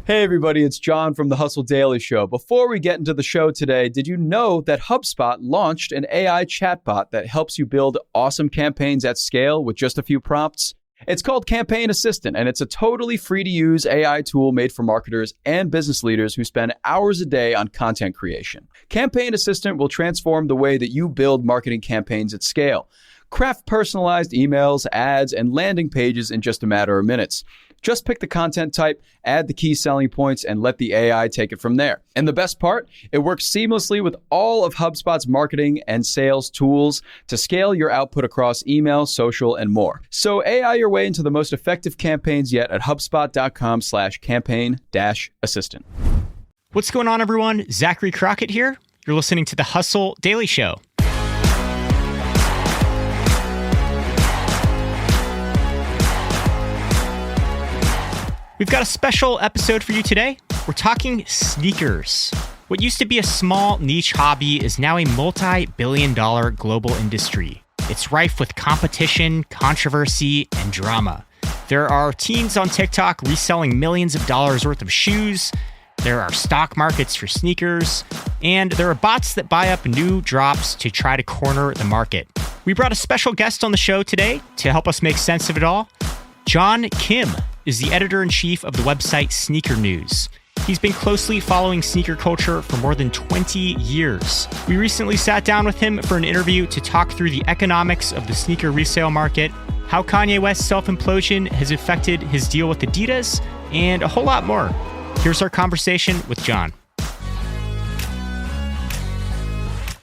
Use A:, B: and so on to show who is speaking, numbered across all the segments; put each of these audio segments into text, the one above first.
A: Hey everybody, it's John from the Hustle Daily Show. Before we get into the show today, did you know that HubSpot launched an AI chatbot that helps you build awesome campaigns at scale with just a few prompts? It's called Campaign Assistant, and it's a totally free-to-use AI tool made for marketers and business leaders who spend hours a day on content creation. Campaign Assistant will transform the way that you build marketing campaigns at scale. Craft personalized emails, ads, and landing pages in just a matter of minutes. Just pick the content type, add the key selling points, and let the AI take it from there. And the best part, it works seamlessly with all of HubSpot's marketing and sales tools to scale your output across email, social, and more. So AI your way into the most effective campaigns yet at HubSpot.com/campaign-assistant.
B: What's going on, everyone? Zachary Crockett here. You're listening to the Hustle Daily Show. We've got a special episode for you today. We're talking sneakers. What used to be a small niche hobby is now a multi-billion-dollar global industry. It's rife with competition, controversy, and drama. There are teens on TikTok reselling millions of dollars worth of shoes. There are stock markets for sneakers. And there are bots that buy up new drops to try to corner the market. We brought a special guest on the show today to help us make sense of it all. John Kim is the editor-in-chief of the website Sneaker News. He's been closely following sneaker culture for more than 20 years. We recently sat down with him for an interview to talk through the economics of the sneaker resale market, how Kanye West's self-implosion has affected his deal with Adidas, and a whole lot more. Here's our conversation with John.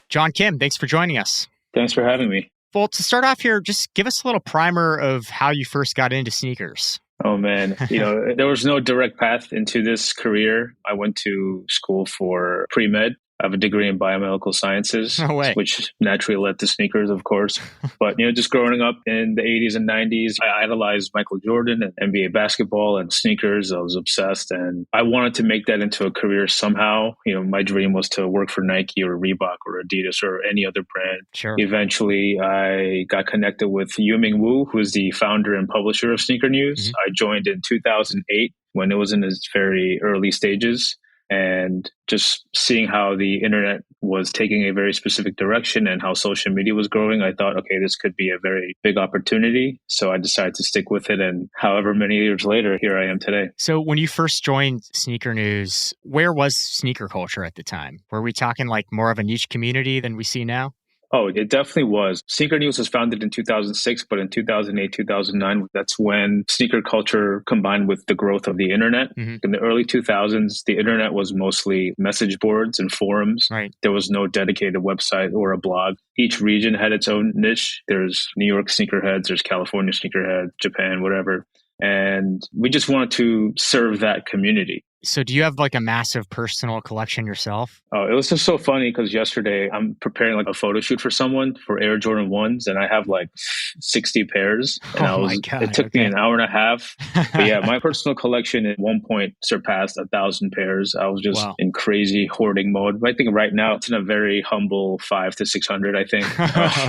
B: John Kim, thanks for joining us.
C: Thanks for having me.
B: Well, to start off here, just give us a little primer of how you first got into sneakers.
C: Oh, man. There was no direct path into this career. I went to school for pre-med. I have a degree in biomedical sciences, which naturally led to sneakers, of course. But, just growing up in the 80s and 90s, I idolized Michael Jordan and NBA basketball and sneakers. I was obsessed, and I wanted to make that into a career somehow. My dream was to work for Nike or Reebok or Adidas or any other brand.
B: Sure.
C: Eventually, I got connected with Yuming Wu, who is the founder and publisher of Sneaker News. I joined in 2008 when it was in its very early stages. And just seeing how the internet was taking a very specific direction and how social media was growing, I thought, okay, this could be a very big opportunity. So I decided to stick with it. And however many years later, here I am today.
B: So when you first joined Sneaker News, where was sneaker culture at the time? Were we talking like more of a niche community than we see now?
C: Oh, it definitely was. Sneaker News was founded in 2006, but in 2008, 2009, that's when sneaker culture combined with the growth of the internet.
B: Mm-hmm.
C: In the early 2000s, the internet was mostly message boards and forums.
B: Right.
C: There was no dedicated website or a blog. Each region had its own niche. There's New York sneakerheads, there's California sneakerheads, Japan, whatever. And we just wanted to serve that community.
B: So do you have like a massive personal collection yourself?
C: Oh, it was just so funny because yesterday I'm preparing like a photo shoot for someone for Air Jordan 1s and I have like 60 pairs. And
B: my God.
C: It took me an hour and a half. But yeah, my personal collection at one point surpassed 1,000 pairs. I was just in crazy hoarding mode. But I think right now it's in a very humble 500 to 600, I think.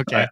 B: Okay.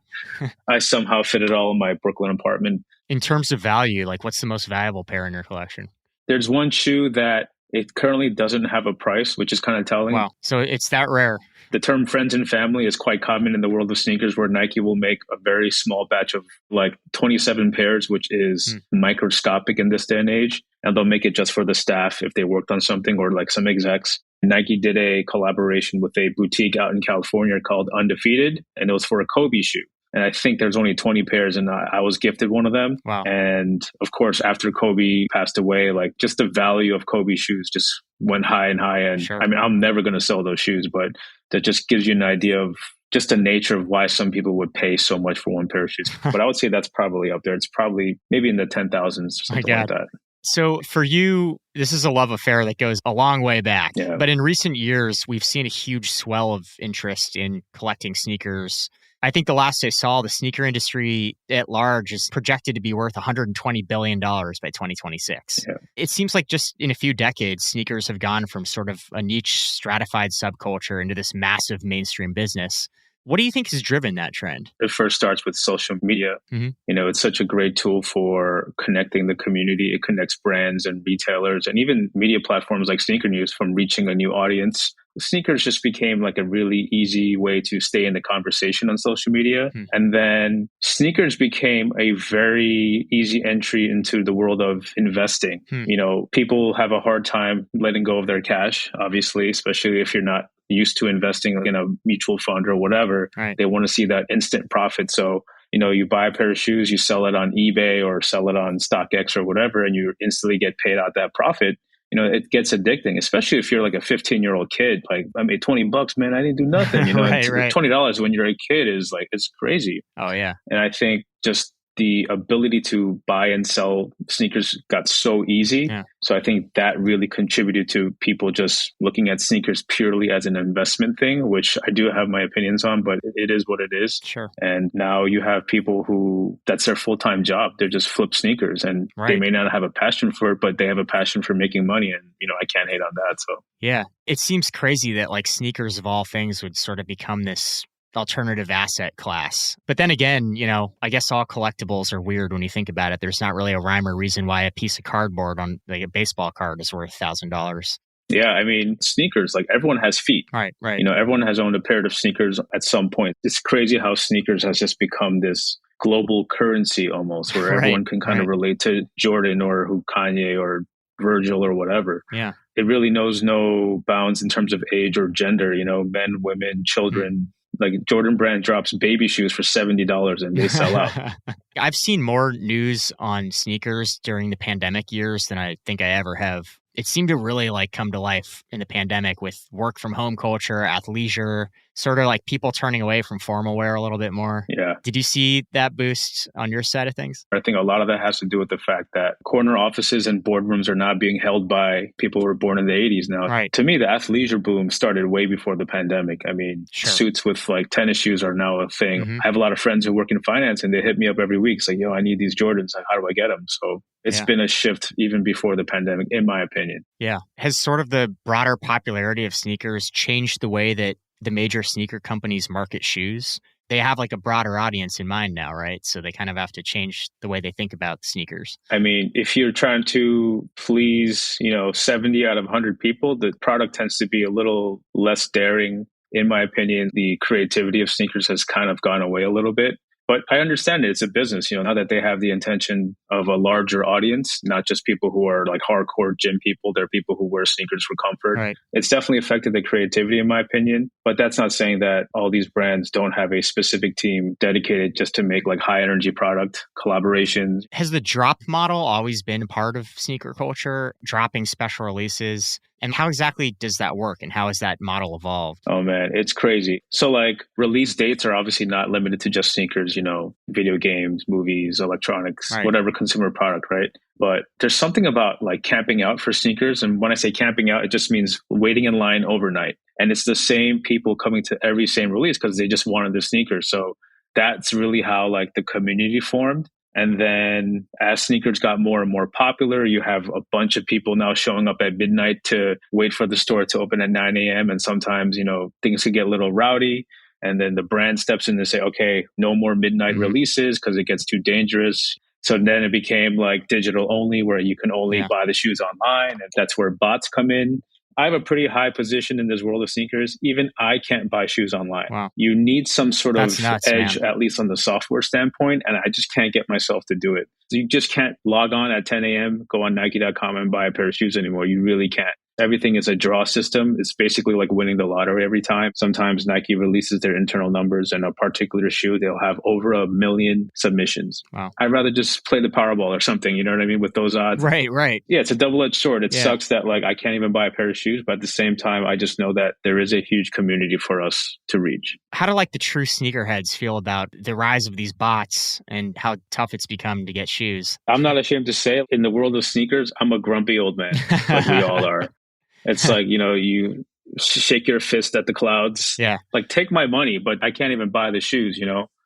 C: I somehow fit it all in my Brooklyn apartment.
B: In terms of value, like what's the most valuable pair in your collection?
C: There's one shoe that it currently doesn't have a price, which is kind of telling.
B: Wow. So it's that rare.
C: The term friends and family is quite common in the world of sneakers, where Nike will make a very small batch of like 27 pairs, which is microscopic in this day and age. And they'll make it just for the staff if they worked on something or like some execs. Nike did a collaboration with a boutique out in California called Undefeated, and it was for a Kobe shoe. And I think there's only 20 pairs and I was gifted one of them.
B: Wow.
C: And of course, after Kobe passed away, like just the value of Kobe shoes just went high and high. And
B: Sure.
C: I mean, I'm never going to sell those shoes, but that just gives you an idea of just the nature of why some people would pay so much for one pair of shoes. But I would say that's probably up there. It's probably maybe in the 10,000s, something like that.
B: So for you, this is a love affair that goes a long way back.
C: Yeah.
B: But in recent years, we've seen a huge swell of interest in collecting sneakers. I think the last I saw, the sneaker industry at large is projected to be worth $120 billion by 2026.
C: Yeah.
B: It seems like just in a few decades, sneakers have gone from sort of a niche stratified subculture into this massive mainstream business. What do you think has driven that trend?
C: It first starts with social media.
B: Mm-hmm.
C: It's such a great tool for connecting the community. It connects brands and retailers and even media platforms like Sneaker News from reaching a new audience. Sneakers just became like a really easy way to stay in the conversation on social media. And then sneakers became a very easy entry into the world of investing. People have a hard time letting go of their cash, obviously, especially if you're not used to investing in a mutual fund or whatever.
B: Right.
C: They want to see that instant profit. So, you buy a pair of shoes, you sell it on eBay or sell it on StockX or whatever, and you instantly get paid out that profit. It gets addicting, especially if you're like a 15-year-old kid. Like, I made $20, man. I didn't do nothing.
B: Right.
C: $20 when you're a kid is like, it's crazy.
B: Oh, yeah.
C: And I think just the ability to buy and sell sneakers got so easy.
B: Yeah.
C: So I think that really contributed to people just looking at sneakers purely as an investment thing, which I do have my opinions on, but it is what it is.
B: Sure.
C: And now you have people who that's their full-time job. They're just flip sneakers and they may not have a passion for it, but they have a passion for making money. And, I can't hate on that. So
B: yeah, it seems crazy that like sneakers of all things would sort of become this alternative asset class. But then again, I guess all collectibles are weird when you think about it. There's not really a rhyme or reason why a piece of cardboard on like a baseball card is worth $1,000.
C: Yeah, I mean, sneakers, like everyone has feet.
B: Right.
C: Everyone has owned a pair of sneakers at some point. It's crazy how sneakers has just become this global currency almost, where everyone can kind of relate to Jordan or who Kanye or Virgil or whatever.
B: Yeah.
C: It really knows no bounds in terms of age or gender, men, women, children. Like Jordan Brand drops baby shoes for $70 and they sell out.
B: I've seen more news on sneakers during the pandemic years than I think I ever have. It seemed to really like come to life in the pandemic with work from home culture, athleisure, sort of like people turning away from formal wear a little bit more.
C: Yeah.
B: Did you see that boost on your side of things?
C: I think a lot of that has to do with the fact that corner offices and boardrooms are not being held by people who were born in the 80s now.
B: Right.
C: To me, the athleisure boom started way before the pandemic. I mean, suits with like tennis shoes are now a thing.
B: Mm-hmm.
C: I have a lot of friends who work in finance and they hit me up every week. It's like, I need these Jordans. Like, how do I get them? So it's been a shift even before the pandemic, in my opinion.
B: Yeah. Has sort of the broader popularity of sneakers changed the way that the major sneaker companies market shoes? They have like a broader audience in mind now, right? So they kind of have to change the way they think about sneakers.
C: I mean, if you're trying to please, 70 out of 100 people, the product tends to be a little less daring. In my opinion, the creativity of sneakers has kind of gone away a little bit. But I understand it. It's a business, now that they have the intention of a larger audience, not just people who are like hardcore gym people. They're people who wear sneakers for comfort.
B: Right.
C: It's definitely affected the creativity, in my opinion. But that's not saying that all these brands don't have a specific team dedicated just to make like high energy product collaborations.
B: Has the drop model always been part of sneaker culture, dropping special releases? And how exactly does that work? And how has that model evolved?
C: Oh, man, it's crazy. So like release dates are obviously not limited to just sneakers, video games, movies, electronics, whatever consumer product, right? But there's something about like camping out for sneakers. And when I say camping out, it just means waiting in line overnight. And it's the same people coming to every same release because they just wanted the sneakers. So that's really how like the community formed. And then as sneakers got more and more popular, you have a bunch of people now showing up at midnight to wait for the store to open at 9 a.m. And sometimes, things could get a little rowdy. And then the brand steps in to say, okay, no more midnight releases because it gets too dangerous. So then it became like digital only, where you can only buy the shoes online. And that's where bots come in. I have a pretty high position in this world of sneakers. Even I can't buy shoes online.
B: Wow.
C: You need some sort of edge,
B: man.
C: at least on the software standpoint. And I just can't get myself to do it. You just can't log on at 10 a.m., go on Nike.com and buy a pair of shoes anymore. You really can't. Everything is a draw system. It's basically like winning the lottery every time. Sometimes Nike releases their internal numbers and a particular shoe, they'll have over 1 million submissions.
B: Wow.
C: I'd rather just play the Powerball or something, you know what I mean, with those odds.
B: Right.
C: Yeah, it's a double-edged sword. It sucks that like I can't even buy a pair of shoes, but at the same time, I just know that there is a huge community for us to reach.
B: How do like the true sneakerheads feel about the rise of these bots and how tough it's become to get shoes?
C: I'm not ashamed to say, in the world of sneakers, I'm a grumpy old man, like we all are. It's like, you shake your fist at the clouds.
B: Yeah.
C: Like, take my money, but I can't even buy the shoes,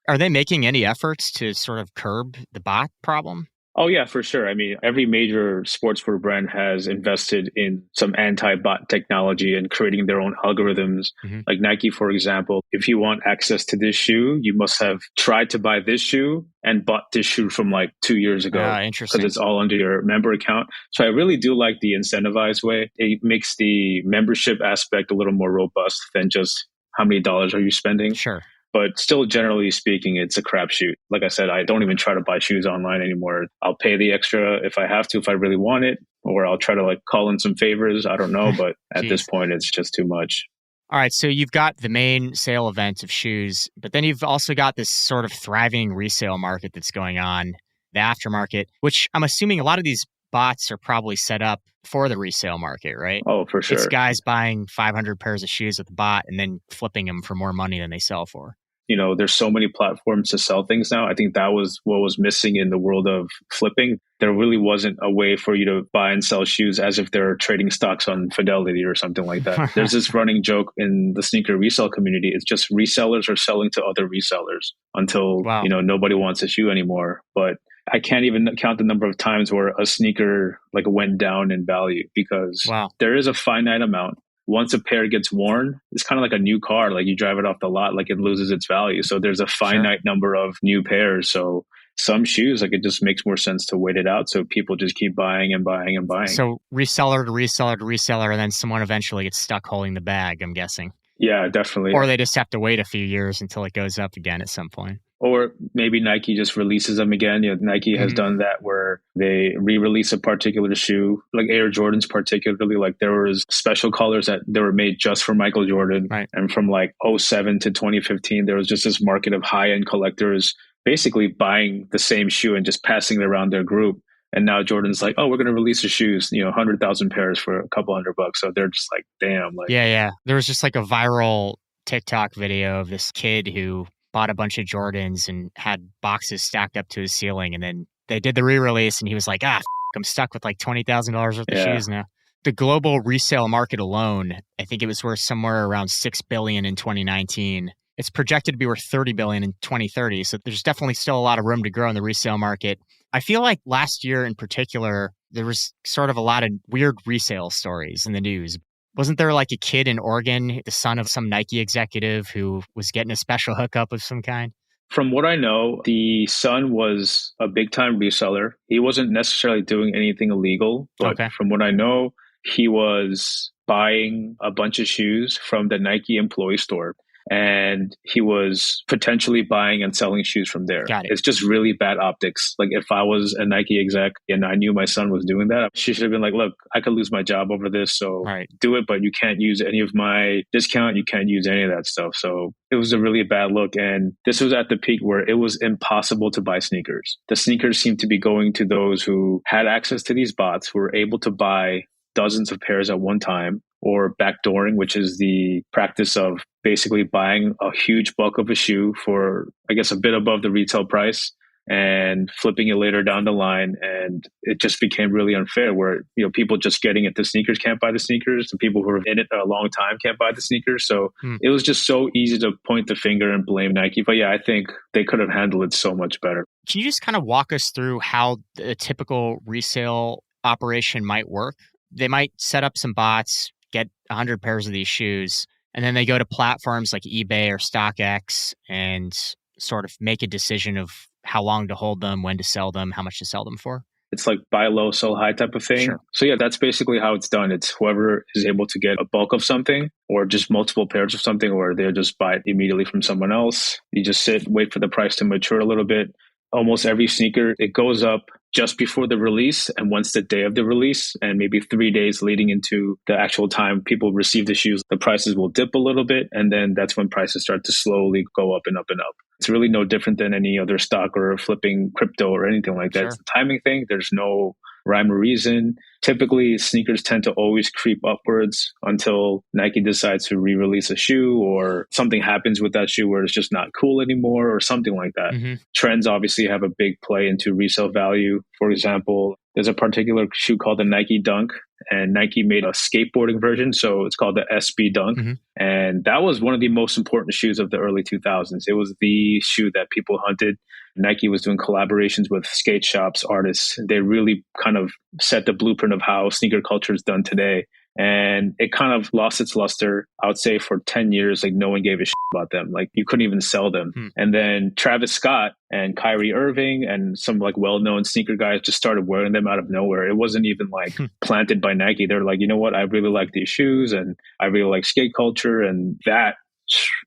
B: Are they making any efforts to sort of curb the bot problem?
C: Oh, yeah, for sure. I mean, every major sportswear brand has invested in some anti-bot technology and creating their own algorithms. Like Nike, for example, if you want access to this shoe, you must have tried to buy this shoe and bought this shoe from like 2 years ago.
B: Interesting.
C: Because it's all under your member account. So I really do like the incentivized way. It makes the membership aspect a little more robust than just how many dollars are you spending.
B: Sure.
C: But still, generally speaking, it's a crapshoot. Like I said, I don't even try to buy shoes online anymore. I'll pay the extra if I have to, if I really want it, or I'll try to like call in some favors. I don't know, but at this point, it's just too much.
B: All right, so you've got the main sale event of shoes, but then you've also got this sort of thriving resale market that's going on, the aftermarket, which I'm assuming a lot of these bots are probably set up for the resale market, right?
C: Oh, for sure.
B: It's guys buying 500 pairs of shoes with the bot and then flipping them for more money than they sell for.
C: You know, there's so many platforms to sell things now. I think that was what was missing in the world of flipping. There really wasn't a way for you to buy and sell shoes as if they're trading stocks on Fidelity or something like that. There's this running joke in the sneaker resale community. It's just resellers are selling to other resellers until, you know, nobody wants a shoe anymore. But I can't even count the number of times where a sneaker like went down in value because there is a finite amount. Once a pair gets worn, it's kind of like a new car. Like you drive it off the lot, like it loses its value. So there's a finite number of new pairs. So some shoes, like it just makes more sense to wait it out. So people just keep buying and buying and buying.
B: So reseller to reseller to reseller, and then someone eventually gets stuck holding the bag, I'm guessing.
C: Yeah, definitely.
B: Or they just have to wait a few years until it goes up again at some point.
C: Or maybe Nike just releases them again. You know, Nike has done that where they re-release a particular shoe, like Air Jordans particularly. Like there was special colors that they were made just for Michael Jordan.
B: Right.
C: And from like 2007 to 2015, there was just this market of high-end collectors basically buying the same shoe and just passing it around their group. And now Jordan's like, oh, we're going to release the shoes, 100,000 pairs for a couple $100. So they're just like, damn. Like,
B: yeah. There was just like a viral TikTok video of this kid who bought a bunch of Jordans and had boxes stacked up to his ceiling. And then they did the re-release and he was like, I'm stuck with like $20,000 worth of shoes now. The global resale market alone, I think it was worth somewhere around $6 billion in 2019. It's projected to be worth $30 billion in 2030. So there's definitely still a lot of room to grow in the resale market. I feel like last year in particular, there was sort of a lot of weird resale stories in the news. Wasn't there like a kid in Oregon, the son of some Nike executive who was getting a special hookup of some kind?
C: From what I know, the son was a big time reseller. He wasn't necessarily doing anything illegal, but from what I know, he was buying a bunch of shoes from the Nike employee store. And he was potentially buying and selling shoes from there. It's just really bad optics. Like if I was a Nike exec and I knew my son was doing that, she should have been like, look, I could lose my job over this. So do it, but you can't use any of my discount. You can't use any of that stuff. So it was a really bad look. And this was at the peak where it was impossible to buy sneakers. The sneakers seemed to be going to those who had access to these bots, who were able to buy dozens of pairs at one time, or backdooring, which is the practice of basically buying a huge bulk of a shoe for, I guess, a bit above the retail price and flipping it later down the line. And it just became really unfair where, people just getting into sneakers can't buy the sneakers. The people who are in it a long time can't buy the sneakers. So it was just so easy to point the finger and blame Nike. But yeah, I think they could have handled it so much better.
B: Can you just kind of walk us through how a typical resale operation might work? They might set up some bots, get 100 pairs of these shoes, and then they go to platforms like eBay or StockX and sort of make a decision of how long to hold them, when to sell them, how much to sell them for.
C: It's like buy low, sell high type of thing.
B: Sure.
C: So yeah, that's basically how it's done. It's whoever is able to get a bulk of something or just multiple pairs of something, or they'll just buy it immediately from someone else. You just sit, wait for the price to mature a little bit. Almost every sneaker, it goes up just before the release and once the day of the release, and maybe 3 days leading into the actual time people receive the shoes, the prices will dip a little bit. And then that's when prices start to slowly go up and up and up. It's really no different than any other stock or flipping crypto or anything like that. Sure. It's a timing thing. There's no rhyme or reason. Typically, sneakers tend to always creep upwards until Nike decides to re-release a shoe or something happens with that shoe where it's just not cool anymore or something like that. Trends obviously have a big play into resale value. For example, There's a particular shoe called the Nike Dunk, and Nike made a skateboarding version. So it's called the SB Dunk. And that was one of the most important shoes of the early 2000s. It was the shoe that people hunted. Nike was doing collaborations with skate shops, artists. They really kind of set the blueprint of how sneaker culture is done today. And it kind of lost its luster. I would say for 10 years, like no one gave a shit about them. Like you couldn't even sell them. And then Travis Scott and Kyrie Irving and some like well-known sneaker guys just started wearing them out of nowhere. It wasn't even like planted by Nike. They're like, you know what? I really like these shoes and I really like skate culture. And that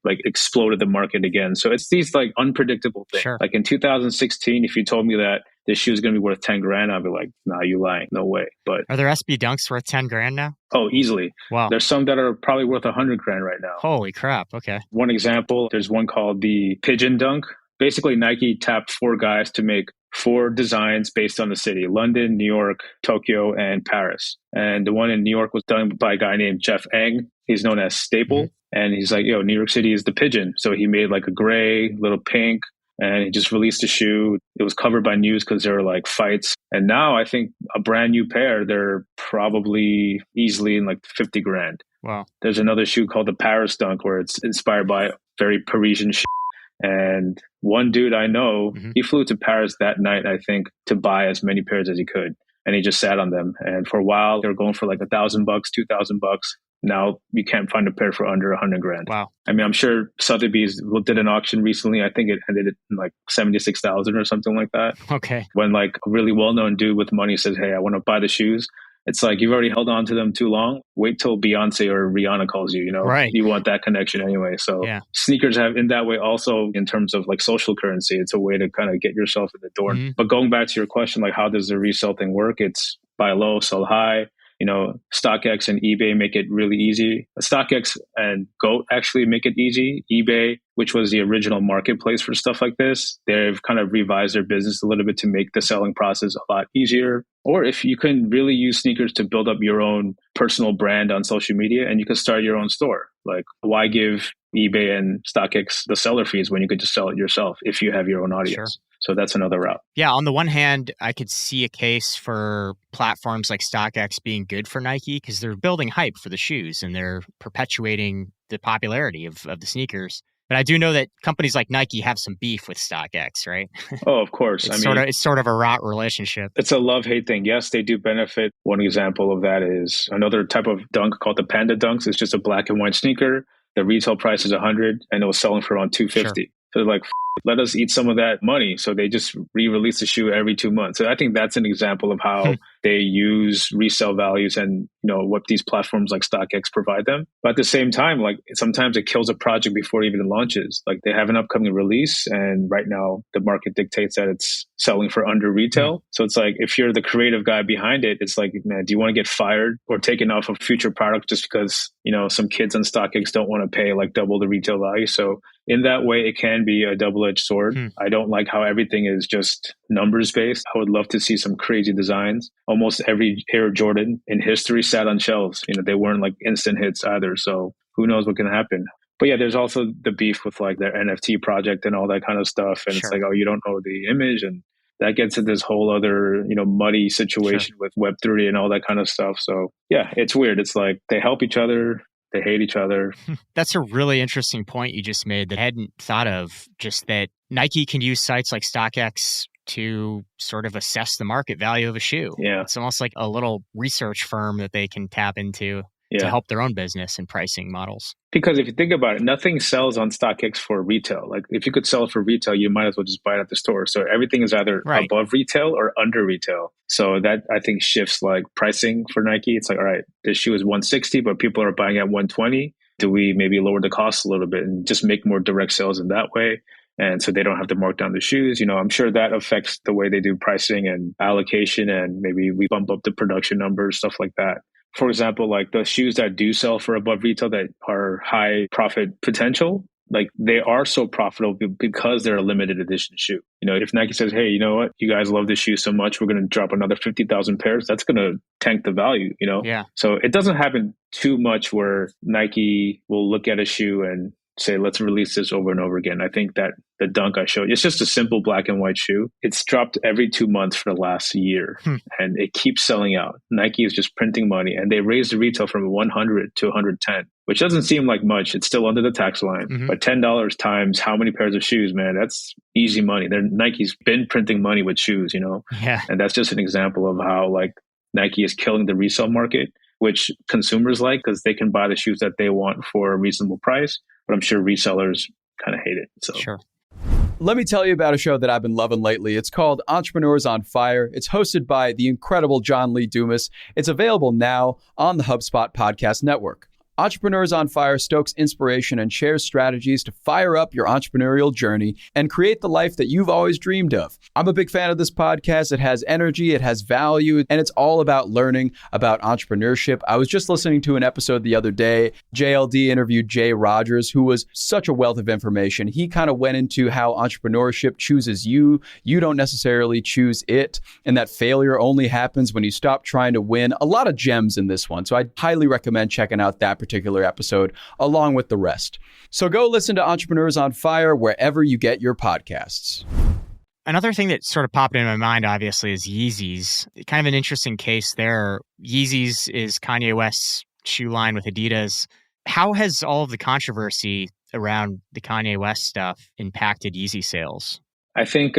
C: like exploded the market again. So it's these like unpredictable things. Like in 2016, if you told me that this shoe is going to be worth 10 grand, I'd be like, nah, you lying. No way. But
B: are there SB Dunks worth 10 grand now?
C: Oh, easily.
B: Wow.
C: There's some that are probably worth 100 grand right now.
B: Holy crap. Okay.
C: One example, there's one called the Pigeon Dunk. Basically, Nike tapped 4 guys to make 4 designs based on the city: London, New York, Tokyo, and Paris. And the one in New York was done by a guy named Jeff Eng. He's known as Staple. And he's like, New York City is the pigeon. So he made like a gray, little pink, and he just released a shoe. It was covered by news because there were like fights. And now I think a brand new pair, they're probably easily in like 50 grand.
B: Wow.
C: There's another shoe called the Paris Dunk where it's inspired by very Parisian shit. And one dude I know, he flew to Paris that night, I think, to buy as many pairs as he could. And he just sat on them. And for a while, they were going for like $1,000, $2,000. Now you can't find a pair for under 100 grand.
B: Wow.
C: I mean, I'm sure Sotheby's did an auction recently. I think it ended in like 76,000 or something like that.
B: Okay.
C: When like a really well-known dude with money says, hey, I want to buy the shoes. It's like, you've already held on to them too long. Wait till Beyonce or Rihanna calls you,
B: Right.
C: You want that connection anyway. So sneakers have in that way also in terms of like social currency, it's a way to kind of get yourself in the door. But going back to your question, like how does the resale thing work? It's buy low, sell high. StockX and eBay make it really easy. StockX and GOAT actually make it easy. eBay, which was the original marketplace for stuff like this, they've kind of revised their business a little bit to make the selling process a lot easier. Or if you can really use sneakers to build up your own personal brand on social media and you can start your own store. Like, why give eBay and StockX the seller fees when you could just sell it yourself if you have your own audience? Sure. So that's another route.
B: Yeah, on the one hand, I could see a case for platforms like StockX being good for Nike because they're building hype for the shoes and they're perpetuating the popularity of the sneakers. But I do know that companies like Nike have some beef with StockX, right?
C: Oh, of course.
B: It's sort of a rot relationship.
C: It's a love-hate thing. Yes, they do benefit. One example of that is another type of dunk called the Panda Dunks. It's just a black and white sneaker. The retail price is $100 and it was selling for around $250. Sure. So they're like, let us eat some of that money. So they just re-release the shoe every 2 months. So I think that's an example of how they use resale values and what these platforms like StockX provide them. But at the same time, like sometimes it kills a project before it even launches. Like they have an upcoming release and right now the market dictates that it's selling for under retail. So it's like, if you're the creative guy behind it, it's like, man, do you want to get fired or taken off of future product just because, some kids on StockX don't want to pay like double the retail value? So in that way, it can be a double-edged sword. I don't like how everything is just numbers based. I would love to see some crazy designs. Almost every Air Jordan in history sat on shelves. They weren't like instant hits either. So who knows what can happen. But yeah, there's also the beef with like their NFT project and all that kind of stuff. And It's like, oh, you don't know the image. And that gets into this whole other, muddy situation with Web3 and all that kind of stuff. So yeah, it's weird. It's like they help each other. They hate each other.
B: That's a really interesting point you just made that I hadn't thought of, just that Nike can use sites like StockX to sort of assess the market value of a shoe.
C: Yeah.
B: It's almost like a little research firm that they can tap into to help their own business and pricing models.
C: Because if you think about it, nothing sells on StockX for retail. Like if you could sell it for retail, you might as well just buy it at the store. So everything is either above retail or under retail. So that I think shifts like pricing for Nike. It's like, all right, this shoe is $160, but people are buying at $120. Do we maybe lower the cost a little bit and just make more direct sales in that way? And so they don't have to mark down the shoes. I'm sure that affects the way they do pricing and allocation, and maybe we bump up the production numbers, stuff like that. For example, like the shoes that do sell for above retail that are high profit potential, like they are so profitable because they're a limited edition shoe. If Nike says, hey, you know what, you guys love this shoe so much, we're going to drop another 50,000 pairs, that's going to tank the value,
B: Yeah.
C: So it doesn't happen too much where Nike will look at a shoe and say, let's release this over and over again. I think that the Dunk I showed, it's just a simple black and white shoe. It's dropped every 2 months for the last year and it keeps selling out. Nike is just printing money and they raised the retail from 100 to 110, which doesn't seem like much. It's still under the tax line, but $10 times how many pairs of shoes, man, that's easy money. Nike's been printing money with shoes, you know?
B: Yeah.
C: And that's just an example of how like Nike is killing the resale market, which consumers like because they can buy the shoes that they want for a reasonable price. But I'm sure resellers kind of hate it. So.
B: Sure.
A: Let me tell you about a show that I've been loving lately. It's called Entrepreneurs on Fire. It's hosted by the incredible John Lee Dumas. It's available now on the HubSpot podcast network. Entrepreneurs on Fire stokes inspiration and shares strategies to fire up your entrepreneurial journey and create the life that you've always dreamed of. I'm a big fan of this podcast. It has energy, it has value, and it's all about learning about entrepreneurship. I was just listening to an episode the other day. JLD interviewed Jay Rogers, who was such a wealth of information. He kind of went into how entrepreneurship chooses you. You don't necessarily choose it, and that failure only happens when you stop trying to win. A lot of gems in this one. So I highly recommend checking out that particular episode along with the rest. So go listen to Entrepreneurs on Fire wherever you get your podcasts.
B: Another thing that sort of popped into my mind, obviously, is Yeezys. Kind of an interesting case there. Yeezys is Kanye West's shoe line with Adidas. How has all of the controversy around the Kanye West stuff impacted Yeezy sales?
C: I think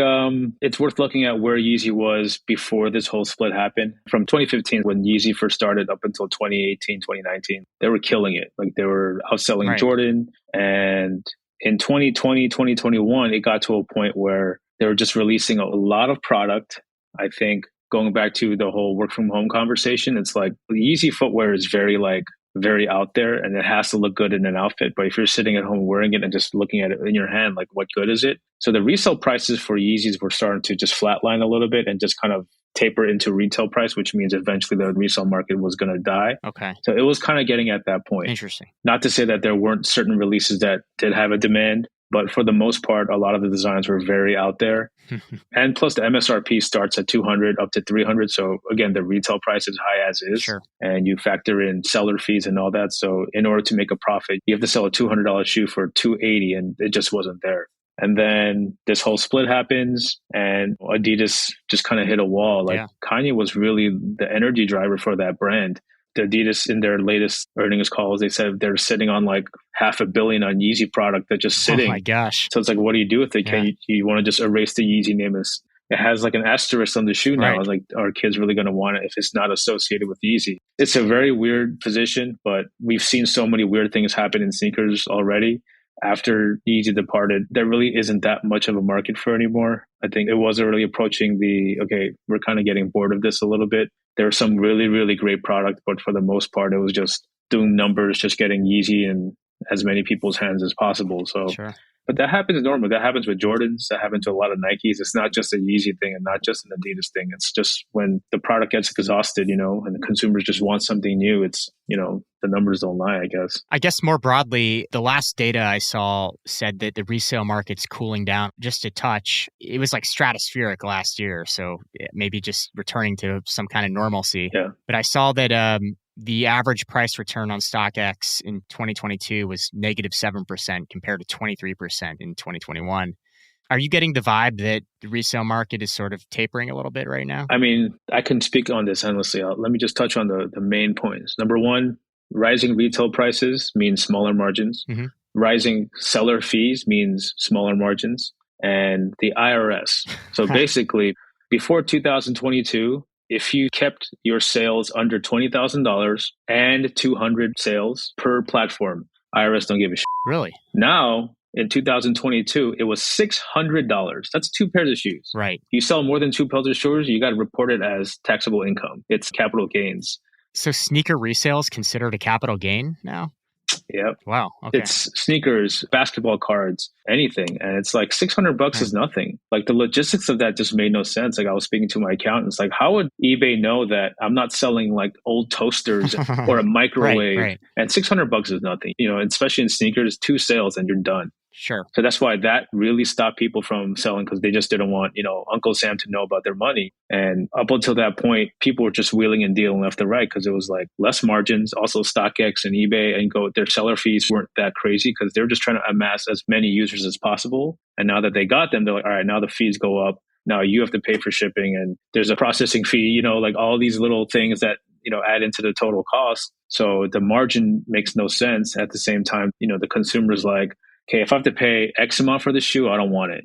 C: it's worth looking at where Yeezy was before this whole split happened. From 2015, when Yeezy first started up until 2018, 2019, they were killing it. Like they were outselling Jordan. And in 2020, 2021, it got to a point where they were just releasing a lot of product. I think going back to the whole work from home conversation, it's like Yeezy footwear is very out there and it has to look good in an outfit. But if you're sitting at home wearing it and just looking at it in your hand, like what good is it? So the resale prices for Yeezys were starting to just flatline a little bit and just kind of taper into retail price, which means eventually the resale market was going to die.
B: Okay.
C: So it was kind of getting at that point.
B: Interesting. Not
C: to say that there weren't certain releases that did have a demand, but for the most part, a lot of the designs were very out there. And plus the MSRP starts at 200 up to 300. So again, the retail price is high as is.
B: Sure.
C: And you factor in seller fees and all that. So in order to make a profit, you have to sell a $200 shoe for $280 and it just wasn't there. And then this whole split happens and Adidas just kind of hit a wall. Like Kanye was really the energy driver for that brand. The Adidas in their latest earnings calls, they said they're sitting on like $500 million on Yeezy product that's just sitting.
B: Oh my gosh.
C: So it's like, what do you do with it? Can you want to just erase the Yeezy name? It has like an asterisk on the shoe now. I was like, are kids really going to want it if it's not associated with Yeezy? It's a very weird position, but we've seen so many weird things happen in sneakers already. After Yeezy departed, there really isn't that much of a market for anymore. I think it was already approaching we're kind of getting bored of this a little bit. There was some really, really great product, but for the most part, it was just doing numbers, just getting Yeezy in as many people's hands as possible. So, but that happens normally. That happens with Jordans. That happens with a lot of Nikes. It's not just a Yeezy thing and not just an Adidas thing. It's just when the product gets exhausted, and the consumers just want something new. It's, the numbers don't lie, I guess.
B: I guess more broadly, the last data I saw said that the resale market's cooling down just a touch. It was like stratospheric last year. So maybe just returning to some kind of normalcy.
C: Yeah.
B: But I saw that the average price return on StockX in 2022 was negative 7% compared to 23% in 2021. Are you getting the vibe that the resale market is sort of tapering a little bit right now?
C: I mean, I can speak on this endlessly. Let me just touch on the main points. Number one, rising retail prices means smaller margins.
B: Mm-hmm.
C: Rising seller fees means smaller margins. And the IRS. So basically, before 2022, if you kept your sales under $20,000 and 200 sales per platform, IRS don't give a shit.
B: Really?
C: Now, in 2022, it was $600. That's 2 pairs of shoes.
B: Right.
C: You sell more than 2 pairs of shoes, you got to report it as taxable income. It's capital gains.
B: So sneaker resale is considered a capital gain now?
C: Yep.
B: Wow. Okay.
C: It's sneakers, basketball cards, anything. And it's like $600 is nothing. Like the logistics of that just made no sense. Like I was speaking to my accountant. It's like, how would eBay know that I'm not selling like old toasters or a microwave?
B: Right.
C: And $600 is nothing, especially in sneakers, 2 sales and you're done.
B: Sure.
C: So that's why that really stopped people from selling, because they just didn't want, Uncle Sam to know about their money. And up until that point, people were just wheeling and dealing left and right because it was like less margins. Also, StockX and eBay and their seller fees weren't that crazy because they were just trying to amass as many users as possible. And now that they got them, they're like, all right, now the fees go up. Now you have to pay for shipping and there's a processing fee, like all these little things that, add into the total cost. So the margin makes no sense. At the same time, the consumer's like, okay, if I have to pay X amount for the shoe, I don't want it.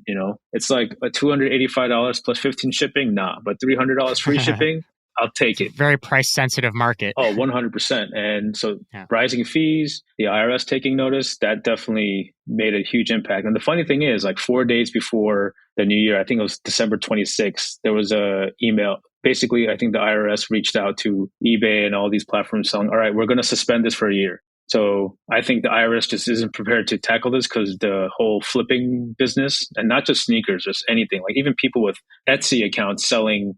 C: It's like a $285 plus 15 shipping. Nah, but $300 free shipping, I'll take it.
B: Very price sensitive market.
C: Oh, 100%. And so rising fees, the IRS taking notice, that definitely made a huge impact. And the funny thing is, like 4 days before the new year, I think it was December 26th, there was a email. Basically, I think the IRS reached out to eBay and all these platforms saying, all right, we're going to suspend this for a year. So I think the IRS just isn't prepared to tackle this because the whole flipping business, and not just sneakers, just anything, like even people with Etsy accounts selling,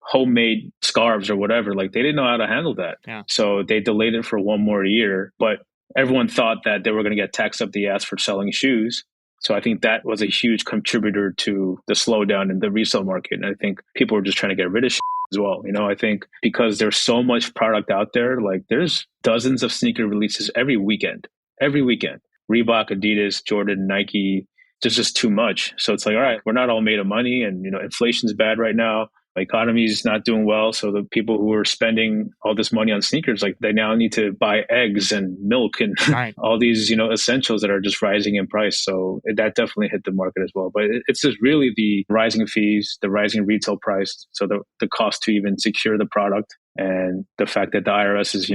C: homemade scarves or whatever, like they didn't know how to handle that.
B: Yeah.
C: So they delayed it for one more year, but everyone thought that they were going to get taxed up the ass for selling shoes. So I think that was a huge contributor to the slowdown in the resale market. And I think people were just trying to get rid of as well. I think because there's so much product out there, like there's dozens of sneaker releases every weekend, Reebok, Adidas, Jordan, Nike, there's just too much. So it's like, all right, we're not all made of money and, inflation's bad right now. The economy is not doing well. So the people who are spending all this money on sneakers, like they now need to buy eggs and milk and all these, essentials that are just rising in price. So that definitely hit the market as well. But it's just really the rising fees, the rising retail price. So the cost to even secure the product and the fact that the IRS is,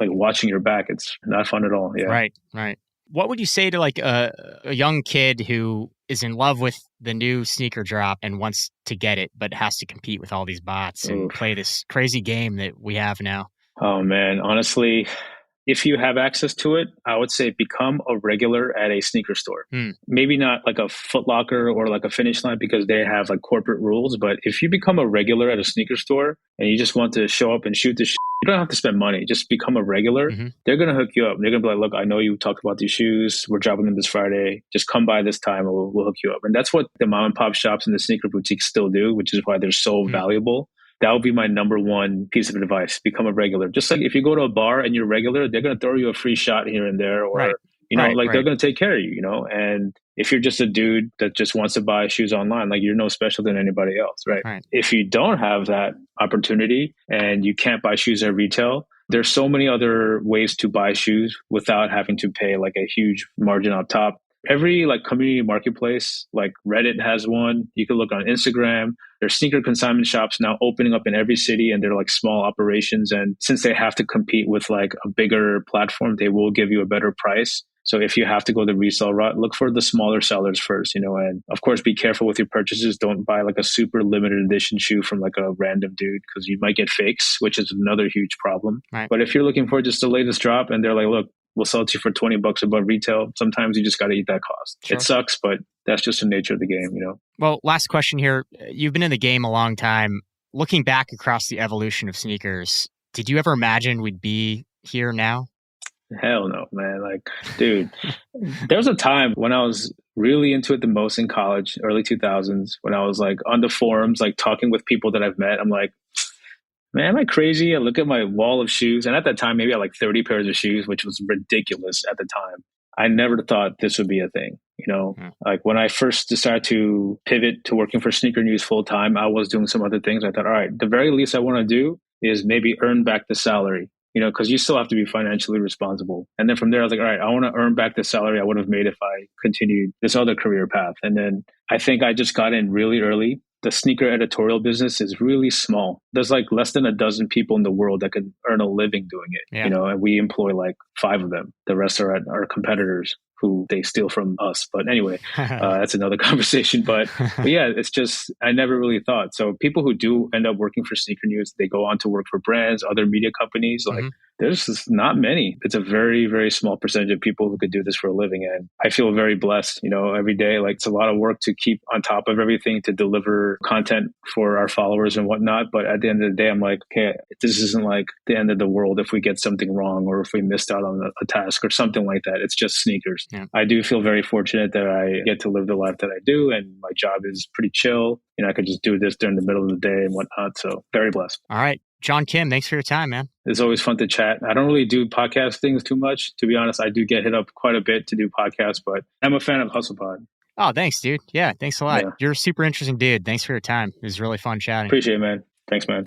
C: like watching your back, it's not fun at all. Yeah.
B: Right. What would you say to like a young kid who is in love with the new sneaker drop and wants to get it, but has to compete with all these bots and play this crazy game that we have now?
C: Oh man, honestly, if you have access to it, I would say become a regular at a sneaker store. Maybe not like a Foot Locker or like a Finish Line because they have like corporate rules. But if you become a regular at a sneaker store and you just want to show up and shoot the you don't have to spend money. Just become a regular. Mm-hmm. They're going to hook you up. They're going to be like, look, I know you talked about these shoes. We're dropping them this Friday. Just come by this time and we'll hook you up. And that's what the mom and pop shops and the sneaker boutiques still do, which is why they're so valuable. That would be my number one piece of advice. Become a regular. Just like if you go to a bar and you're regular, they're going to throw you a free shot here and there, or, they're going to take care of you, And if you're just a dude that just wants to buy shoes online, like you're no special than anybody else, right? If you don't have that opportunity and you can't buy shoes at retail, there's so many other ways to buy shoes without having to pay like a huge margin on top. Every like community marketplace, like Reddit has one. You can look on Instagram. There's sneaker consignment shops now opening up in every city, and they're like small operations. And since they have to compete with like a bigger platform, they will give you a better price. So if you have to go the resale route, look for the smaller sellers first, and of course, be careful with your purchases. Don't buy like a super limited edition shoe from like a random dude because you might get fakes, which is another huge problem.
B: Right.
C: But if you're looking for just the latest drop and they're like, look, we'll sell it to you for $20 above retail, sometimes you just got to eat that cost. Sure. It sucks, but that's just the nature of the game,
B: Well, last question here. You've been in the game a long time. Looking back across the evolution of sneakers, did you ever imagine we'd be here now?
C: Hell no, man. Like, dude, there was a time when I was really into it the most in college, early 2000s, when I was like on the forums, like talking with people that I've met. I'm like, man, am I crazy? I look at my wall of shoes. And at that time, maybe I had like 30 pairs of shoes, which was ridiculous at the time. I never thought this would be a thing. Like when I first decided to pivot to working for Sneaker News full time, I was doing some other things. I thought, all right, the very least I want to do is maybe earn back the salary. Because you still have to be financially responsible. And then from there, I was like, all right, I want to earn back the salary I would have made if I continued this other career path. And then I think I just got in really early. The sneaker editorial business is really small. There's like less than a dozen people in the world that could earn a living doing it, and we employ like 5 of them. The rest are our competitors who they steal from us. But anyway, that's another conversation. But yeah, it's just, I never really thought. So people who do end up working for Sneaker News, they go on to work for brands, other media companies. Like there's just not many. It's a very, very small percentage of people who could do this for a living. And I feel very blessed, every day. Like, it's a lot of work to keep on top of everything, to deliver content for our followers and whatnot. But at the end of the day, I'm like, okay, this isn't like the end of the world if we get something wrong or if we missed out on a task or something like that. It's just sneakers. Yeah. I do feel very fortunate that I get to live the life that I do, and my job is pretty chill. I could just do this during the middle of the day and whatnot. So very blessed.
B: All right. John Kim, thanks for your time, man.
C: It's always fun to chat. I don't really do podcast things too much. To be honest, I do get hit up quite a bit to do podcasts, but I'm a fan of HustlePod.
B: Oh, thanks, dude. Yeah, thanks a lot. Yeah. You're a super interesting dude. Thanks for your time. It was really fun chatting.
C: Appreciate it, man. Thanks, man.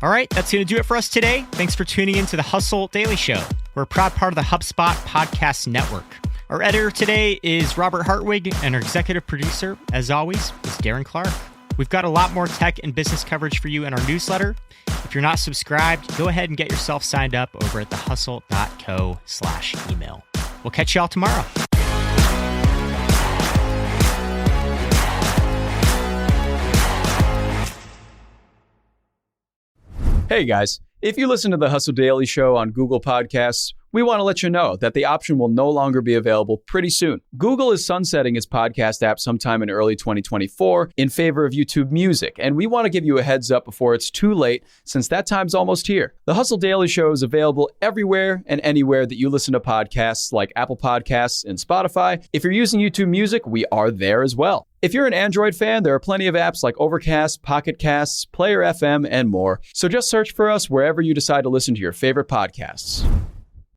B: All right, that's going to do it for us today. Thanks for tuning in to the Hustle Daily Show. We're a proud part of the HubSpot Podcast Network. Our editor today is Robert Hartwig, and our executive producer, as always, is Darren Clarke. We've got a lot more tech and business coverage for you in our newsletter. If you're not subscribed, go ahead and get yourself signed up over at thehustle.co/email. We'll catch y'all tomorrow.
A: Hey guys, if you listen to the Hustle Daily Show on Google Podcasts, we want to let you know that the option will no longer be available pretty soon. Google is sunsetting its podcast app sometime in early 2024 in favor of YouTube Music, and we want to give you a heads up before it's too late, since that time's almost here. The Hustle Daily Show is available everywhere and anywhere that you listen to podcasts, like Apple Podcasts and Spotify. If you're using YouTube Music, we are there as well. If you're an Android fan, there are plenty of apps like Overcast, Pocket Casts, Player FM, and more. So just search for us wherever you decide to listen to your favorite podcasts.